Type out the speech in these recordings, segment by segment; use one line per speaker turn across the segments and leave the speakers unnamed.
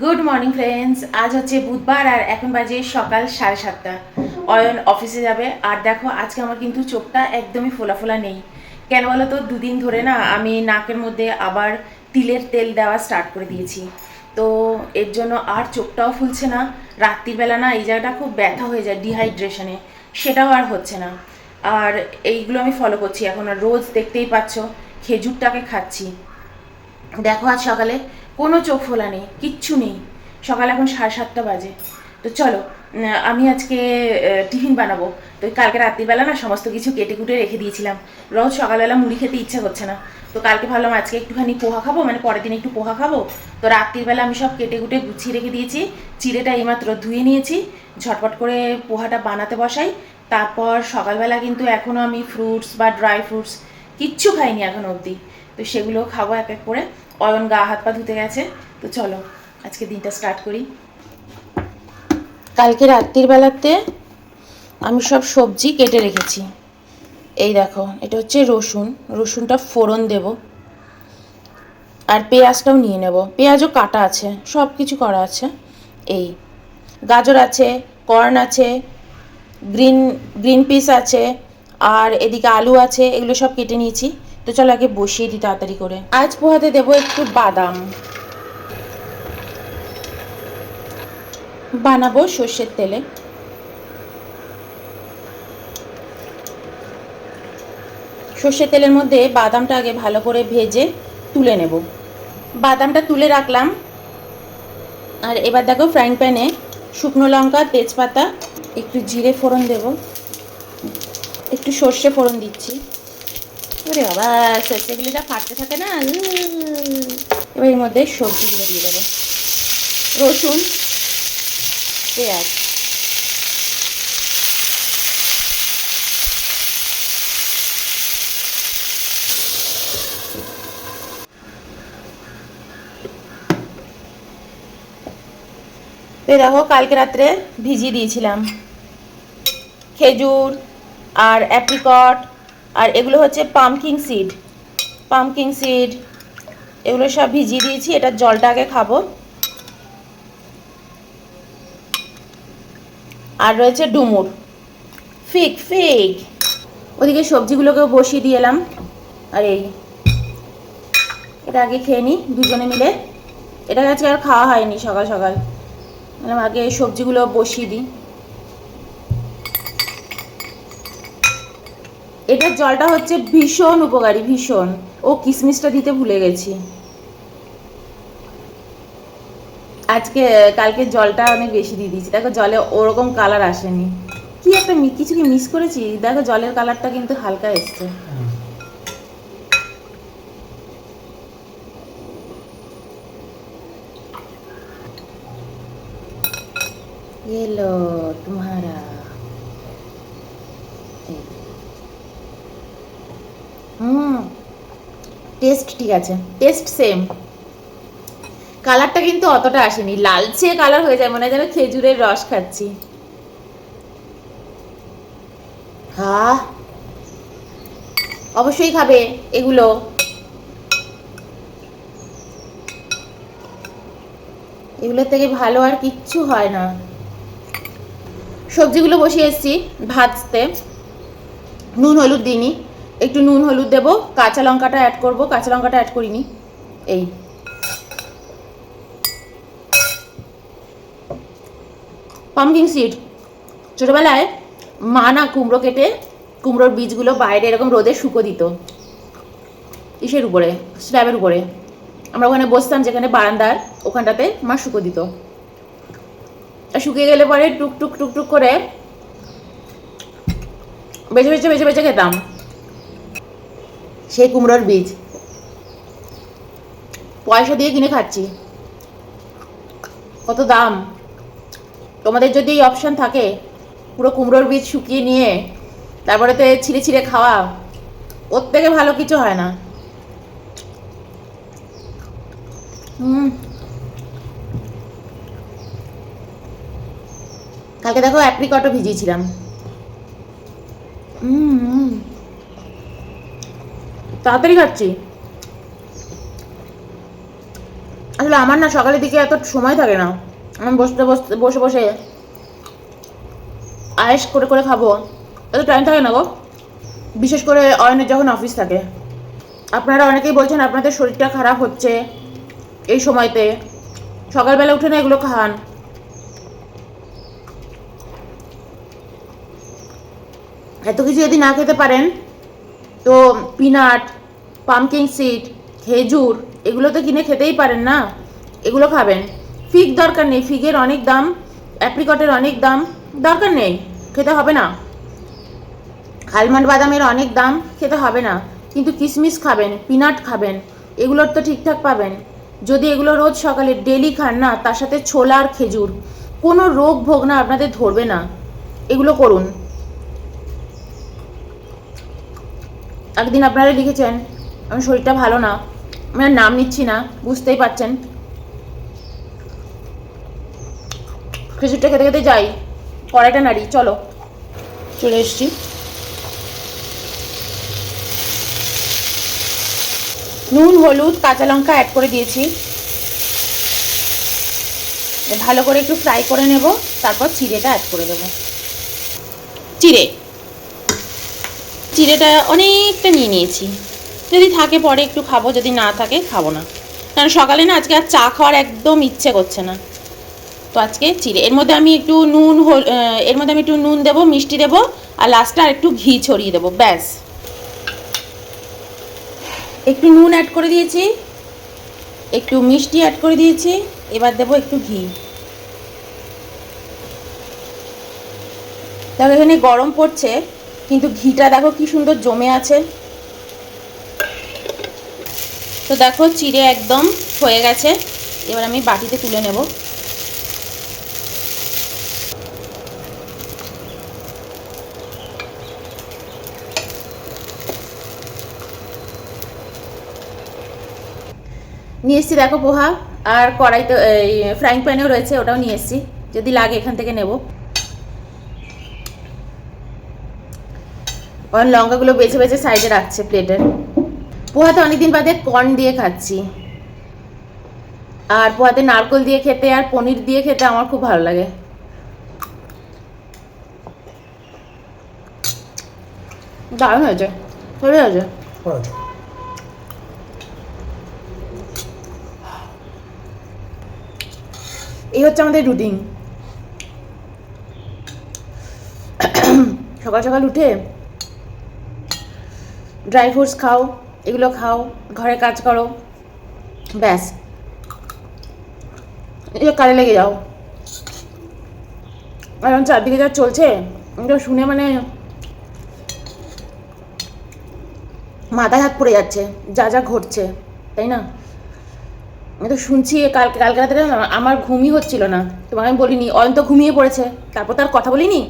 Good morning friends. আজ হচ্ছে বুধবার আর এখন বাজে সকাল 7:30। অয়ন অফিসে যাবে। আর দেখো আজকে আমার কিন্তু চোখটা একদমই ফোলা ফোলা নেই। কেন বলো তো, দুদিন ধরে না আমি নাকের মধ্যে আবার তিলের তেল দেওয়া স্টার্ট করে দিয়েছি। তো এর জন্য আর চোখটাও ফুলছে না। রাত্রিবেলা না এই জায়গাটা খুব ব্যথা হয়ে যায় ডিহাইড্রেশনে, সেটাও আর হচ্ছে না। আর এইগুলো আমি ফলো করছি এখন, আর রোজ দেখতেই পাচ্ছ খেজুরটাকে খাচ্ছি। দেখো আজ সকালে কোনো চোখ ফোলা নেই, কিচ্ছু নেই। সকাল এখন 7:30 বাজে। তো চলো, আমি আজকে টিফিন বানাবো। তো কালকে রাত্রিবেলা না সমস্ত কিছু কেটে কুটে রেখে দিয়েছিলাম। রোজ সকালবেলা মুড়ি খেতে ইচ্ছা করছে না। তো কালকে ভাবলাম আজকে একটুখানি পোহা খাবো, মানে পরের দিন একটু পোহা খাবো। তো রাত্রিবেলা আমি সব কেটে কুটে গুছিয়ে রেখে দিয়েছি। চিড়েটা এইমাত্র ধুয়ে নিয়েছি, ঝটপট করে পোহাটা বানাতে বসাই। তারপর সকালবেলা কিন্তু এখনও আমি ফ্রুটস বা ড্রাই ফ্রুটস কিচ্ছু খাইনি এখন অবধি। তো সেগুলো খাবো এক এক করে। অয়ন গা হাত পা ধুতে গেছে। তো চলো আজকে দিনটা স্টার্ট করি। কালকে রাত্রির বেলাতে আমি সব সবজি কেটে রেখেছি। এই দেখো, এটা হচ্ছে রসুন, রসুনটা ফোড়ন দেব। আর পেঁয়াজটাও নিয়ে নেব, পেঁয়াজও কাটা আছে, সব কিছু করা আছে। এই গাজর আছে, কর্ন আছে, গ্রিন গ্রিন পিস আছে, আর এদিকে আলু আছে, এগুলো সব কেটে নিয়েছি। তো চলো আগে বসিয়ে দিই তাড়াতাড়ি করে। আজ পোহাতে দেবো একটু বাদাম, বানাবো সর্ষের তেলে। সর্ষের তেলের মধ্যে বাদামটা আগে ভালো করে ভেজে তুলে নেব। বাদামটা তুলে রাখলাম। আর এবার দেখো ফ্রাইং প্যানে শুকনো লঙ্কা, তেজপাতা, একটু জিরে ফোড়ন দেব, একটু সর্ষে ফোড়ন দিচ্ছি। ওরে বাবা, সর্ষেগুলো যা ফাটতে থাকে না। এবার এর মধ্যে সবজিগুলো দিয়ে দেবো, রসুন, পেঁয়াজ। তো দেখো কালকে রাত্রে ভিজিয়ে দিয়েছিলাম খেজুর আর অ্যাপ্রিকট, আর এগুলো হচ্ছে পামকিং সিড, এগুলো সব ভিজিয়ে দিয়েছি। এটার জলটা আগে খাবো। আর রয়েছে ডুমুর, ফিগ ফিগ। ওদিকে সবজিগুলোকেও বসিয়ে দিয়ে এলাম। আর এই এটা আগে খেয়ে নিই দুজনে মিলে। এটা আজকে আর খাওয়া হয়নি সকাল সকাল, মানে আগে সবজিগুলো বসিয়ে দিই। এটার জলটা হচ্ছে ভীষণ উপকারী, ভীষণ। ও কিশমিশটা দিতে ভুলে গেছি আজকে। কালকে জলটা অনেক বেশি দিয়ে দিয়েছি, দেখো জলে ওরকম কালার আসেনি। কি একটা কিছু কি মিস করেছি, দেখো জলের কালারটা কিন্তু হালকা এসছে। এলো তোমারা। হুম, টেস্ট ঠিক আছে, টেস্ট সেম। কালারটা কিন্তু অতটা আসেনি, লালচে কালার হয়ে যায়, মনে হয় যেন খেজুরের রস খাচ্ছি। হ্যাঁ, অবশ্যই খাবে এগুলো। এগুলোর থেকে ভালো আর কিচ্ছু হয় না। সবজিগুলো বসিয়ে এসেছি ভাজতে। নুন হলুদ দিইনি, একটু নুন হলুদ দেবো। কাঁচা লঙ্কাটা অ্যাড করবো, কাঁচা লঙ্কাটা অ্যাড করিনি। এই পামকিং সিড, ছোটোবেলায় মা না কুমড়ো কেটে কুমড়োর বীজগুলো বাইরে এরকম রোদে শুকো দিত, ইসের উপরে, স্ল্যাবের উপরে। আমরা ওখানে বসতাম, যেখানে বারান্দার ওখানটাতে মা শুকো দিত। আর শুকিয়ে গেলে পরে টুক টুক টুক টুক করে বেছে বেছে বেছে বেছে খেতাম সেই কুমড়োর বীজ। পয়সা দিয়ে কিনে খাচ্ছি, কত দাম। তোমাদের যদি এই অপশান থাকে পুরো কুমড়োর বীজ শুকিয়ে নিয়ে তারপরে তো ছিঁড়ে ছিঁড়ে খাওয়া, ওর থেকে ভালো কিছু হয় না। কালকে দেখো অ্যাপ্রিকটও ভিজিয়েছিলাম। তাড়াতাড়ি খাচ্ছি। আচ্ছা আসলে আমার না সকালের দিকে এত সময় থাকে না, আমি বসে বসে আয়েস করে করে খাবো, এত টাইম থাকে না গো। বিশেষ করে অয়নের যখন অফিস থাকে। আপনারা অনেকেই বলছেন আপনাদের শরীরটা খারাপ হচ্ছে এই সময়তে, সকালবেলা উঠে না এগুলো খান। এত কিছু যদি না খেতে পারেন তো পিনাট, পামকিন সিড, খেজুর এগুলো তো কিনে খেতেই পারেন না, এগুলো খাবেন। ফিগ দরকার নেই, ফিগের অনেক দাম, অ্যাপ্রিকটের অনেক দাম, দরকার নেই, খেতে হবে না। আলমন্ড বাদামের অনেক দাম, খেতে হবে না। কিন্তু কিশমিশ খাবেন, পিনাট খাবেন, এগুলোর তো ঠিকঠাক পাবেন। যদি এগুলো রোজ সকালে ডেলি খান না, তার সাথে ছোলা আর খেজুর, কোনো রোগ ভোগ না আপনাদের ধরবে না, এগুলো করুন। একদিন আপনারা লিখেছেন আমার শরীরটা ভালো না, আমি আর নাম নিচ্ছি না, বুঝতেই পারছেন। খেজুরটা খেতে খেতে যাই, কড়াইটা নাড়ি, চলো। চলে এসছি। নুন, হলুদ, কাঁচা লঙ্কা অ্যাড করে দিয়েছি, ভালো করে একটু ফ্রাই করে নেব, তারপর চিড়েটা অ্যাড করে দেবো। চিড়েটা অনেকটা নিয়ে নিয়েছি, যদি থাকে পরে একটু খাবো, যদি না থাকে খাবো না, কারণ সকালে না আজকে আর চা খাওয়ার একদম ইচ্ছে করছে না। তো আজকে চিড়ে, এর মধ্যে আমি একটু নুন দেবো, মিষ্টি দেবো, আর লাস্টে আর একটু ঘি ছড়িয়ে দেবো, ব্যাস। একটু নুন অ্যাড করে দিয়েছি, একটু মিষ্টি অ্যাড করে দিয়েছি, এবার দেবো একটু ঘি। দেখো এখানে গরম পড়ছে, কিন্তু ঘিটা দেখো কি সুন্দর জমে আছে। তো দেখো চিড়ে একদম হয়ে গেছে, এবার আমি বাটিতে তুলে নেব। নিয়ে এসছি দেখো পোহা, আর কড়াই তো এই ফ্রাইং প্যানেও রয়েছে, ওটাও নিয়ে এসছি, যদি লাগে এখান থেকে নেব। আর লঙ্কাগুলো বেছে বেছে সাইডে রাখছে প্লেটের। পোহাতে অনেকদিন বাদে কর্ন দিয়ে খাচ্ছি, আর পোহাতে নারকেল দিয়ে খেতে আর পনির দিয়ে খেতে আমার খুব ভালো লাগে। দারুণ হয়েছে, ভালো হয়েছে। এই হচ্ছে আমাদের রুটিন। সকাল সকাল উঠে ড্রাই ফ্রুটস খাও, এগুলো খাও, ঘরে কাজ করো, ব্যাস এই কাজে লেগে যাও। কারণ চারদিকে যা চলছে এটা শুনে মানে মাথায় হাত পড়ে যাচ্ছে, যা যা ঘটছে, তাই না? আমি তো শুনছি কালকে রাতে আমার ঘুমই হচ্ছিল না, তোমাকে আমি বলিনি অয়ন্ত ঘুমিয়ে পড়েছে, তারপর তার কথা বলিনি।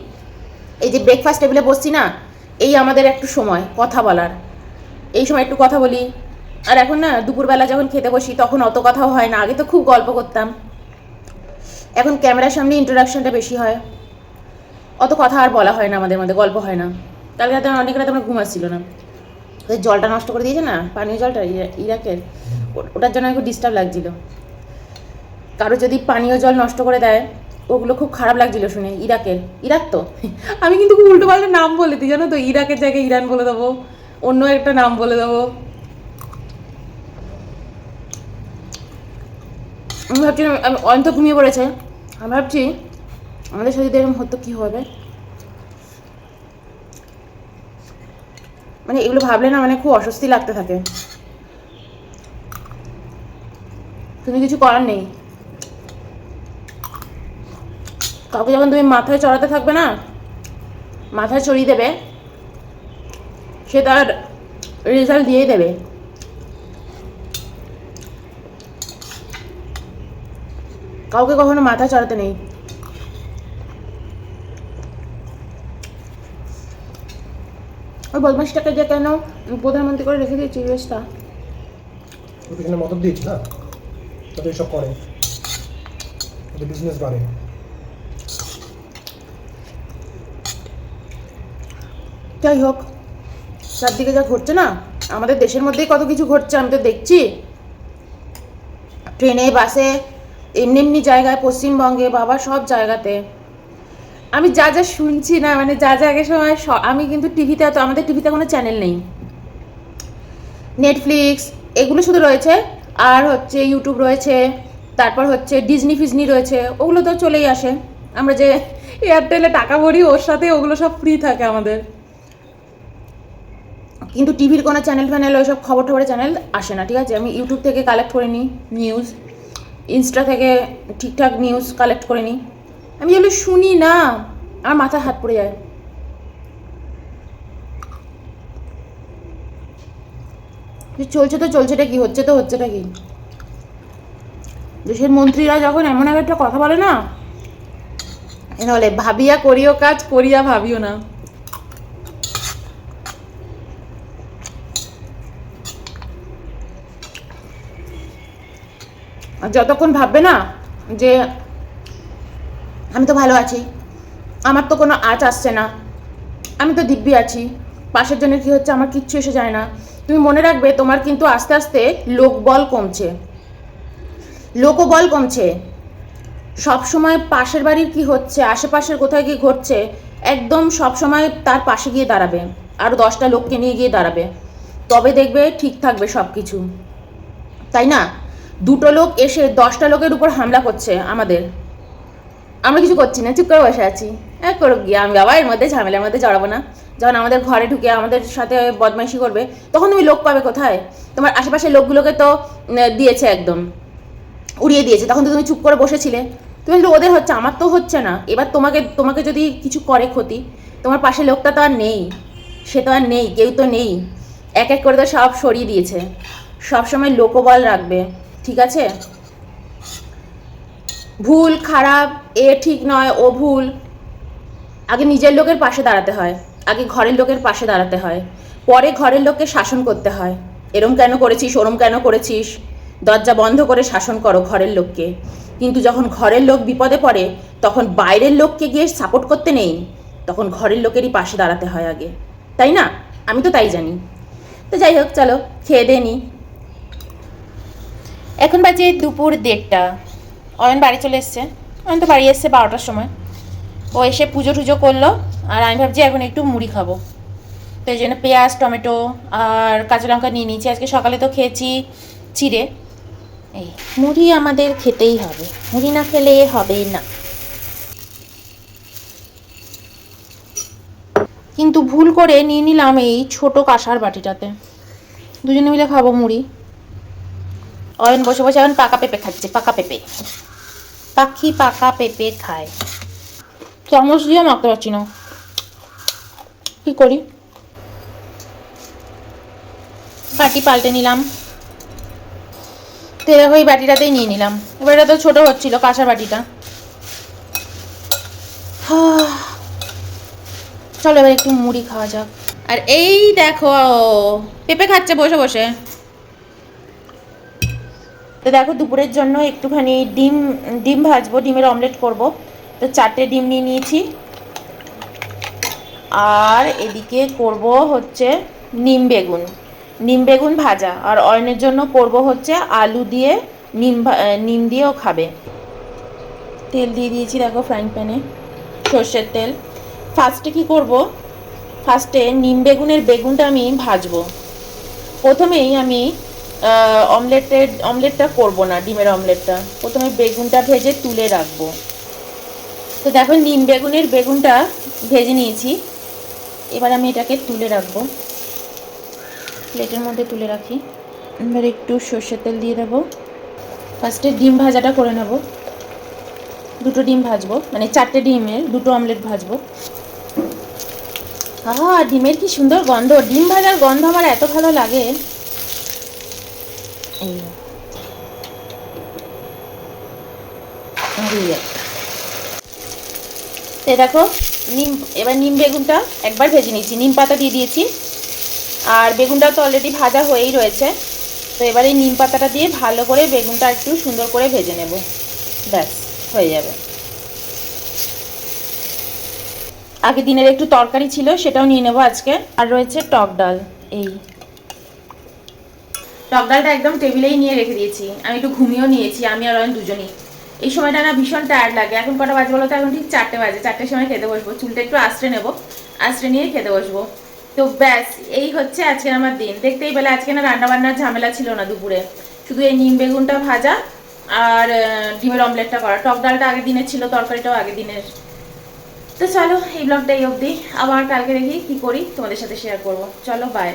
এই যে ব্রেকফাস্ট টেবিলে বসছি না, এই আমাদের একটু সময় কথা বলার, এই সময় একটু কথা বলি। আর এখন না দুপুরবেলা যখন খেতে বসি তখন অত কথাও হয় না, আগে তো খুব গল্প করতাম, এখন ক্যামেরার সামনে ইন্ট্রোডাকশনটা বেশি হয়, অত কথা আর বলা হয় না, আমাদের মধ্যে গল্প হয় না। কালকে রাতে অনেক রাতে আমার ঘুম আসছিল না, ওই জলটা নষ্ট করে দিয়েছে না, পানীয় জলটা ইরাকের, ওটার জন্য একটু ডিস্টার্ব লাগছিল। কারো যদি পানীয় জল নষ্ট করে দেয় ওগুলো খুব খারাপ লাগছিল শুনে। ইরাক তো আমি কিন্তু খুব উল্টো পাল্টা নাম বলে দিই জানো তো, ইরাকের জায়গায় ইরান বলে দেবো, অন্য একটা নাম বলে দেবো। আমি ভাবছি অয়ন্ত ঘুমিয়ে পড়েছে, আমি ভাবছি আমাদের সাথে এরকম হতো কী হবে, মানে এগুলো ভাবলে না মানে খুব অস্বস্তি লাগতে থাকে। তুমি কিছু করার নেই, কাউকে যখন তুমি মাথায় চড়াতে থাকবে না, মাথায় চড়িয়ে দেবে, সে তার রেজাল্ট দিয়েই দেবে। কাউকে কখনো মাথায় চড়াতে নেই। ওই বদমাসটাকে যে কেন প্রধানমন্ত্রী করে রেখে দিয়েছি ইউএসটা,
ওখানে মদত দিয়েছি না, তাদের সব করে, ওদের বিজনেস বাড়ে।
যাই হোক, চারদিকে যা ঘটছে না, আমাদের দেশের মধ্যেই কত কিছু ঘটছে, আমি তো দেখছি। ট্রেনে, বাসে, এমনি এমনি জায়গায়, পশ্চিমবঙ্গে, বাবা সব জায়গাতে আমি যা যা শুনছি না, মানে যা যা আগের সময় আমি কিন্তু টিভিতে, তো আমাদের টিভিতে কোনো চ্যানেল নেই, নেটফ্লিক্স এগুলো শুধু রয়েছে, আর হচ্ছে ইউটিউব রয়েছে, তারপর হচ্ছে ডিজনি ফিজনি রয়েছে, ওগুলো তো চলেই আসে। আমরা যে এয়ারটেলে টাকা ভরি ওর সাথে ওগুলো সব ফ্রি থাকে আমাদের, কিন্তু টিভির কোনো চ্যানেল ফ্যানেল ওইসব খবর টবরের চ্যানেল আসে না, ঠিক আছে। আমি ইউটিউব থেকে কালেক্ট করে নিই নিউজ, ইনস্টা থেকে ঠিকঠাক নিউজ কালেক্ট করে নিই। আমি যেগুলো শুনি না আমার মাথা হাত পড়ে যায়। চলছে তো চলছেটা কি, হচ্ছে তো হচ্ছেটা কি। দেশের মন্ত্রীরা যখন এমন একটা কথা বলে না, এ বলে ভাবিয়া করিও কাজ, করিয়া ভাবিও না। আর যতক্ষণ ভাববে না যে আমি তো ভালো আছি, আমার তো কোনো আঁচ আসছে না, আমি তো দিব্যি আছি, পাশের জন্য কি হচ্ছে আমার কিচ্ছু এসে যায় না, তুমি মনে রাখবে তোমার কিন্তু আস্তে আস্তে লোকবল কমছে, লোকবল কমছে। সবসময় পাশের বাড়ির কি হচ্ছে, আশেপাশের কোথায় কি ঘটছে, একদম সবসময় তার পাশে গিয়ে দাঁড়াবে, আরও 10টা লোককে নিয়ে গিয়ে দাঁড়াবে, তবে দেখবে ঠিক থাকবে সব কিছু, তাই না? 2টো লোক এসে 10টা লোকের উপর হামলা করছে আমাদের, আমরা কিছু করছি না, চুপ করে বসে আছি, করুক গিয়ে, আমি বাবা এর মধ্যে ঝামেলার মধ্যে জড়াবো না। যখন আমাদের ঘরে ঢুকে আমাদের সাথে বদমাইশি করবে, তখন তুমি লোক পাবে কোথায়? তোমার আশেপাশের লোকগুলোকে তো দিয়েছে, একদম উড়িয়ে দিয়েছে, তখন তো তুমি চুপ করে বসেছিলে। তুমি বলছো ওদের হচ্ছে, আমার তো হচ্ছে না। এবার তোমাকে যদি কিছু করে ক্ষতি, তোমার পাশে লোকটা তো আর নেই, সে তো আর নেই, কেউ তো নেই, এক এক করে তো সব সরিয়ে দিয়েছে। সবসময় লোকবল রাখবে, ঠিক আছে? ভুল খারাপ, এ ঠিক নয়, ও ভুল, আগে নিজের লোকের পাশে দাঁড়াতে হয়, আগে ঘরের লোকের পাশে দাঁড়াতে হয়, পরে ঘরের লোককে শাসন করতে হয়। এরম কেন করেছিস, ওরম কেন করেছিস, দরজা বন্ধ করে শাসন করো ঘরের লোককে। কিন্তু যখন ঘরের লোক বিপদে পড়ে, তখন বাইরের লোককে গিয়ে সাপোর্ট করতে নেই, তখন ঘরের লোকেরই পাশে দাঁড়াতে হয় আগে, তাই না? আমি তো তাই জানি। তো যাই হোক, চলো খেয়ে দে নি। এখন বাজে দুপুর 1:30। অয়ন বাড়ি চলে এসছে, অয়ন তো বাড়ি এসছে 12টার সময়। ও এসে পুজো টুজো করলো, আর আমি ভাবছি এখন একটু মুড়ি খাবো, তো এই জন্য পেঁয়াজ, টমেটো আর কাঁচা লঙ্কা নিয়ে নিয়েছি। আজকে সকালে তো খেয়েছি চিড়ে, এই মুড়ি আমাদের খেতেই হবে, মুড়ি না খেলে হবে না। কিন্তু ভুল করে নিয়ে নিলাম এই ছোট কাঁসার বাটিটাতে, দুজনে মিলে খাবো মুড়ি। অয়ন বসে বসে এখন পাকা পেঁপে খাচ্ছে, পাকা পেঁপে, পাখি পাকা পেঁপে খায়। চামচ দিয়ে মাখতে পারছি না, কি করি? বাটি পাল্টে নিলাম, তো এরকম ওই বাটিটাতেই নিয়ে নিলাম। এবার এটা তো ছোটো হচ্ছিল কাঁসার বাটিটা। চলো এবার একটু মুড়ি খাওয়া যাক। আর এই দেখো পেঁপে খাচ্ছে বসে বসে। তো দেখো দুপুরের জন্য একটুখানি ডিম ভাজবো, ডিমের অমলেট করব। তো 4টে ডিম নিয়ে নিয়েছি, আর এদিকে করব হচ্ছে নিম বেগুন ভাজা, আর অয়নের জন্য করব হচ্ছে আলু দিয়ে নিম দিয়েও খাবে। তেল দিয়ে দিয়েছি দেখো ফ্রাইং প্যানে, সর্ষের তেল। ফার্স্টে কি করব, ফার্স্টে নিম বেগুনটা আমি ভাজবো। প্রথমেই আমি অমলেটটা করব না, ডিমের অমলেটটা প্রথমে বেগুনটা ভেজে তুলে রাখবো। তো দেখো বেগুনটা ভেজে নিয়েছি, এবার আমি এটাকে তুলে রাখবো, প্লেটের মধ্যে তুলে রাখি। এবার একটু সর্ষের তেল দিয়ে দেবো। ফার্স্টে ডিম ভাজাটা করে নেব, 2টো ডিম ভাজবো, মানে 4টে ডিমের 2টো অমলেট ভাজবো। ডিমের কি সুন্দর গন্ধ, ডিম ভাজার গন্ধ আমার এত ভালো লাগে। দেখো এবার নিম বেগুনটা একবার ভেজে নিয়েছি, নিম পাতা দিয়ে দিয়েছি, আর বেগুনটা তো অলরেডি ভাজা হয়েই রয়েছে। তো এবার এই নিম পাতাটা দিয়ে ভালো করে বেগুনটা একটু সুন্দর করে ভেজে নেব, ব্যাস হয়ে যাবে। আগে দিনের একটু তরকারি ছিল, সেটাও নিয়ে নেব আজকে। আর রয়েছে টক ডাল, এই টক ডালটা একদম টেবিলেই নিয়ে রেখে দিয়েছি, আমি একটু ঘুমিয়েও নিয়েছি, আমি আর অয়ন দুজনই। এই সময়টা না ভীষণ টায়ার্ড লাগে। এখন কটা বাজে বলো তো? এখন ঠিক 4টে বাজে। 4টের সময় খেতে বসবো, চুলটা একটু আঁচড়ে নেবো, আঁচড়ে নিয়ে খেতে বসবো। তো ব্যাস, এই হচ্ছে আজকের আমার দিন। দেখতেই পেলে আজকে না রান্নাবান্নার ঝামেলা ছিল না দুপুরে, শুধু এই নিম বেগুনটা ভাজা আর ডিমের অমলেটটা করা। টক ডালটা আগের দিনের ছিল, তরকারিটাও আগের দিনের। তো চলো, এই ব্লগটা এই অবধি, আবার কালকে দেখি কি করি তোমাদের সাথে শেয়ার করবো। চলো, বাই।